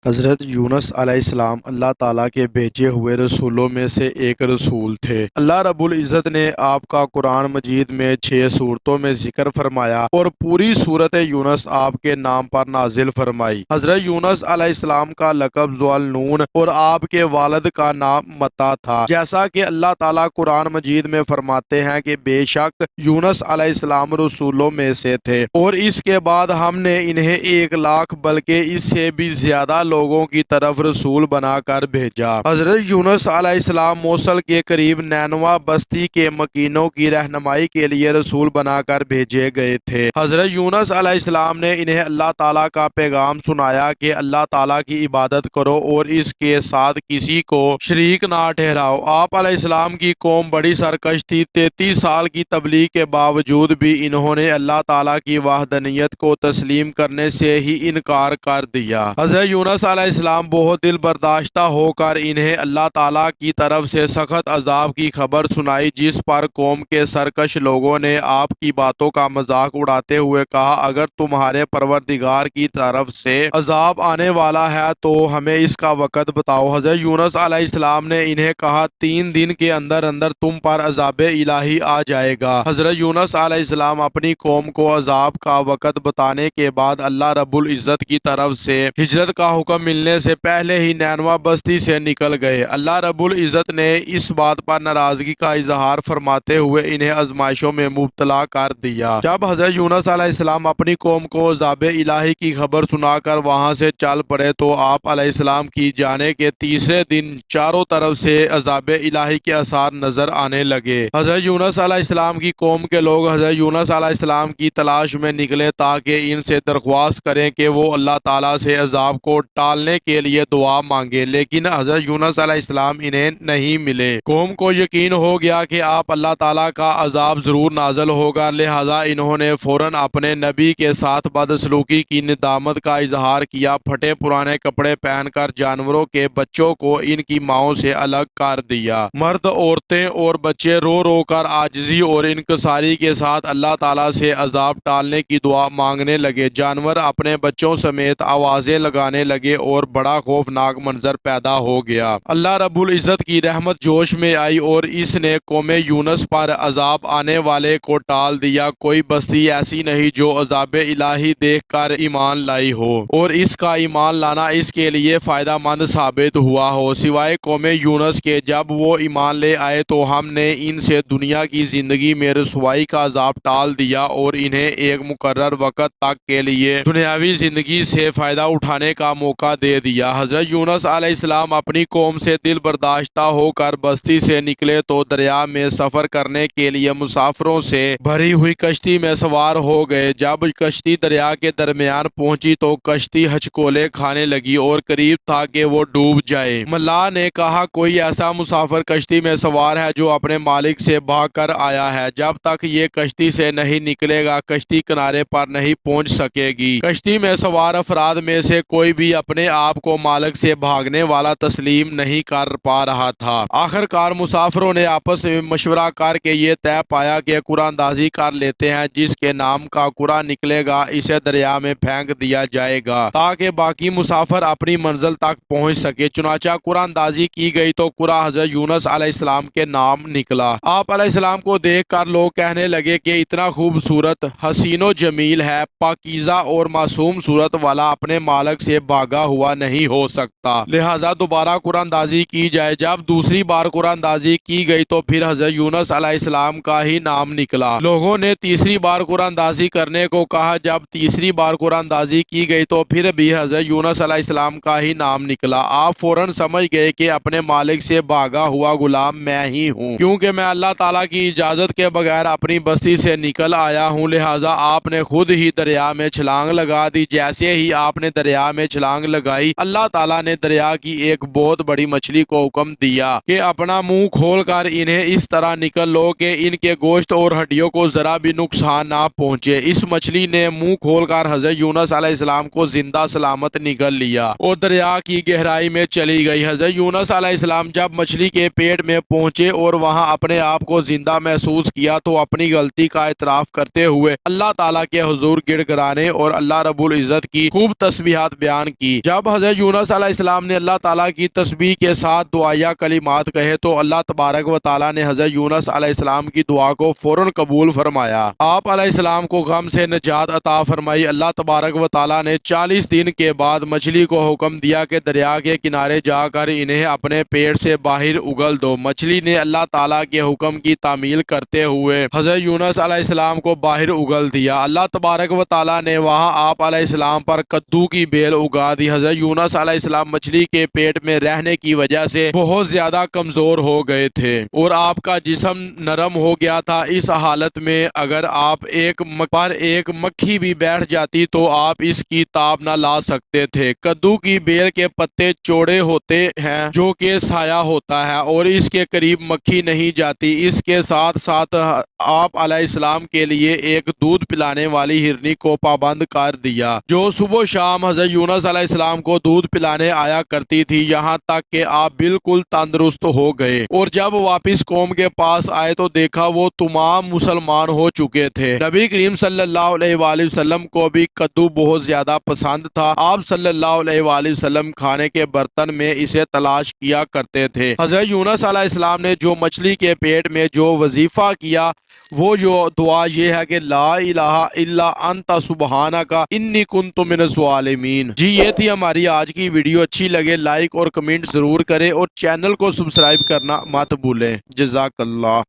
حضرت یونس علیہ السلام اللہ تعالیٰ کے بھیجے ہوئے رسولوں میں سے ایک رسول تھے۔ اللہ رب العزت نے آپ کا قرآن مجید میں 6 صورتوں میں ذکر فرمایا اور پوری صورت یونس آپ کے نام پر نازل فرمائی۔ حضرت یونس علیہ السلام کا لقب ذو النون اور آپ کے والد کا نام متا تھا، جیسا کہ اللہ تعالیٰ قرآن مجید میں فرماتے ہیں کہ بے شک یونس علیہ السلام رسولوں میں سے تھے اور اس کے بعد ہم نے انہیں 1 لاکھ بلکہ اس سے بھی زیادہ لوگوں کی طرف رسول بنا کر بھیجا۔ حضرت یونس علیہ السلام موصل کے قریب نینوا بستی کے مکینوں کی رہنمائی کے لیے رسول بنا کر بھیجے گئے تھے۔ حضرت یونس علیہ السلام نے انہیں اللہ تعالیٰ کا پیغام سنایا کہ اللہ تعالیٰ کی عبادت کرو اور اس کے ساتھ کسی کو شریک نہ ٹھہراؤ۔ آپ علیہ السلام کی قوم بڑی سرکش تھی۔ 33 سال کی تبلیغ کے باوجود بھی انہوں نے اللہ تعالیٰ کی وحدانیت کو تسلیم کرنے سے ہی انکار کر دیا۔ حضرت یونس علیہ السلام بہت دل برداشتہ ہو کر انہیں اللہ تعالیٰ کی طرف سے سخت عذاب کی خبر سنائی، جس پر قوم کے سرکش لوگوں نے آپ کی باتوں کا مذاق اڑاتے ہوئے کہا، اگر تمہارے پروردگار کی طرف سے عذاب آنے والا ہے تو ہمیں اس کا وقت بتاؤ۔ حضرت یونس علیہ السلام نے انہیں کہا، 3 دن کے اندر اندر تم پر عذاب الہی آ جائے گا۔ حضرت یونس علیہ السلام اپنی قوم کو عذاب کا وقت بتانے کے بعد اللہ رب العزت کی طرف سے ہجرت کا حکم ملنے سے پہلے ہی نینوا بستی سے نکل گئے۔ اللہ رب العزت نے اس بات پر ناراضگی کا اظہار فرماتے ہوئے انہیں آزمائشوں میں مبتلا کر دیا۔ جب حضرت یونس علیہ السلام اپنی قوم کو عذاب الہی کی خبر سنا کر وہاں سے چل پڑے تو آپ علیہ السلام کی جانے کے تیسرے دن چاروں طرف سے عذاب الہی کے آثار نظر آنے لگے۔ حضرت یونس علیہ السلام کی قوم کے لوگ حضرت یونس علیہ السلام کی تلاش میں نکلے تاکہ ان سے درخواست کریں کہ وہ اللہ تعالیٰ سے عذاب کو ٹالنے کے لیے دعا مانگے، لیکن حضرت یونس علیہ السلام انہیں نہیں ملے۔ قوم کو یقین ہو گیا کہ آپ اللہ تعالیٰ کا عذاب ضرور نازل ہوگا، لہذا انہوں نے فوراً اپنے نبی کے ساتھ بدسلوکی کی ندامت کا اظہار کیا، پھٹے پرانے کپڑے پہن کر جانوروں کے بچوں کو ان کی ماؤں سے الگ کر دیا۔ مرد، عورتیں اور بچے رو رو کر عاجزی اور انکساری کے ساتھ اللہ تعالیٰ سے عذاب ٹالنے کی دعا مانگنے لگے۔ جانور اپنے بچوں سمیت آوازیں لگانے لگے اور بڑا خوفناک منظر پیدا ہو گیا۔ اللہ رب العزت کی رحمت جوش میں آئی اور اس نے قوم یونس پر عذاب آنے والے کو ٹال دیا۔ کوئی بستی ایسی نہیں جو عذاب الہی دیکھ کر ایمان لائی ہو اور اس کا ایمان لانا اس کے لیے فائدہ مند ثابت ہوا ہو، سوائے قوم یونس کے۔ جب وہ ایمان لے آئے تو ہم نے ان سے دنیا کی زندگی میں رسوائی کا عذاب ٹال دیا اور انہیں ایک مقرر وقت تک کے لیے دنیاوی زندگی سے فائدہ اٹھانے کا موقع دے دیا۔ حضرت یونس علیہ السلام اپنی قوم سے دل برداشتہ ہو کر بستی سے نکلے تو دریا میں سفر کرنے کے لیے مسافروں سے بھری ہوئی کشتی میں سوار ہو گئے۔ جب کشتی دریا کے درمیان پہنچی تو کشتی ہچکولے کھانے لگی اور قریب تھا کہ وہ ڈوب جائے۔ ملاح نے کہا، کوئی ایسا مسافر کشتی میں سوار ہے جو اپنے مالک سے بھاگ کر آیا ہے، جب تک یہ کشتی سے نہیں نکلے گا کشتی کنارے پر نہیں پہنچ سکے گی۔ کشتی میں سوار افراد میں سے کوئی بھی اپنے آپ کو مالک سے بھاگنے والا تسلیم نہیں کر پا رہا تھا۔ آخر کار مسافروں نے آپس میں مشورہ کر کے یہ طے پایا کہ قرعہ اندازی کر لیتے ہیں، جس کے نام کا قرعہ نکلے گا اسے دریا میں پھینک دیا جائے گا تاکہ باقی مسافر اپنی منزل تک پہنچ سکے۔ چنانچہ قرعہ اندازی کی گئی تو قرعہ حضرت یونس علیہ السلام کے نام نکلا۔ آپ علیہ السلام کو دیکھ کر لوگ کہنے لگے کہ اتنا خوبصورت، حسین و جمیل ہے، پاکیزہ اور معصوم صورت والا اپنے مالک سے بھاگا ہوا نہیں ہو سکتا، لہذا دوبارہ قرعہ اندازی کی جائے۔ جب دوسری بار قرعہ اندازی کی گئی تو پھر حضرت یونس علیہ السلام کا ہی نام نکلا۔ لوگوں نے تیسری بار قرعہ اندازی کرنے کو کہا۔ جب تیسری بار قرعہ اندازی کی گئی تو پھر بھی حضرت یونس علیہ السلام کا ہی نام نکلا۔ آپ فوراً سمجھ گئے کہ اپنے مالک سے بھاگا ہوا غلام میں ہی ہوں، کیونکہ میں اللہ تعالیٰ کی اجازت کے بغیر اپنی بستی سے نکل آیا ہوں، لہذا آپ نے خود ہی دریا میں چھلانگ لگا دی۔ جیسے ہی آپ نے دریا میں چھلانگ لگائی، اللہ تعالیٰ نے دریا کی ایک بہت بڑی مچھلی کو حکم دیا کہ اپنا منہ کھول کر انہیں اس طرح نکل لو کہ ان کے گوشت اور ہڈیوں کو ذرا بھی نقصان نہ پہنچے۔ اس مچھلی نے منہ کھول کر حضرت یونس علیہ السلام کو زندہ سلامت نگل لیا اور دریا کی گہرائی میں چلی گئی۔ حضرت یونس علیہ السلام جب مچھلی کے پیٹ میں پہنچے اور وہاں اپنے آپ کو زندہ محسوس کیا تو اپنی غلطی کا اعتراف کرتے ہوئے اللہ تعالیٰ کے حضور گڑ گڑانے اور اللہ رب العزت کی خوب تسبیحات بیان کی۔ کی۔ جب حضرت یونس علیہ السلام نے اللہ تعالیٰ کی تسبیح کے ساتھ دعائیہ کلمات کہے تو اللہ تبارک و تعالیٰ نے حضرت یونس علیہ السلام کی دعا کو فوراً قبول فرمایا۔ آپ علیہ السلام کو غم سے نجات عطا فرمائی۔ اللہ تبارک و تعالیٰ نے 40 دن کے بعد مچھلی کو حکم دیا کہ دریا کے کنارے جا کر انہیں اپنے پیٹ سے باہر اگل دو۔ مچھلی نے اللہ تعالیٰ کے حکم کی تعمیل کرتے ہوئے حضرت یونس علیہ السلام کو باہر اگل دیا۔ اللہ تبارک و تعالیٰ نے وہاں آپ علیہ السلام پر کدو کی بیل اگا دی۔ حضرت یونس علیہ السلام مچھلی کے پیٹ میں رہنے کی وجہ سے بہت زیادہ کمزور ہو گئے تھے اور آپ کا جسم نرم ہو گیا تھا۔ اس حالت میں اگر آپ ایک مکھی بھی بیٹھ جاتی تو آپ اس کی تاب نہ لا سکتے تھے۔ کدو کی بیل کے پتے چوڑے ہوتے ہیں جو کہ سایہ ہوتا ہے اور اس کے قریب مکھی نہیں جاتی۔ اس کے ساتھ ساتھ آپ علیہ السلام کے لیے ایک دودھ پلانے والی ہرنی کو پابند کر دیا جو صبح و شام حضرت یونس علیہ السلام کو دودھ پلانے آیا کرتی تھی، یہاہ تک کہ آپ بالکل تندرست ہو گئے۔ اور جب واپس قوم کے پاس آئے تو دیکھا وہ تمام مسلمان ہو چکے تھے۔ نبی کریم صلی اللہ علیہ وآلہ وسلم کو بھی کدو بہت زیادہ پسند تھا۔ آپ صلی اللہ علیہ وآلہ وسلم کھانے کے برتن میں اسے تلاش کیا کرتے تھے۔ حضرت یونس علیہ السلام نے جو مچھلی کے پیٹ میں جو وظیفہ کیا وہ جو دعا یہ ہے کہ لا الہ الا انت سبحانک انی کنت من الظالمین۔ جی یہ تھی ہماری آج کی ویڈیو۔ اچھی لگے لائک اور کمنٹ ضرور کریں اور چینل کو سبسکرائب کرنا مت بھولیں۔ جزاک اللہ۔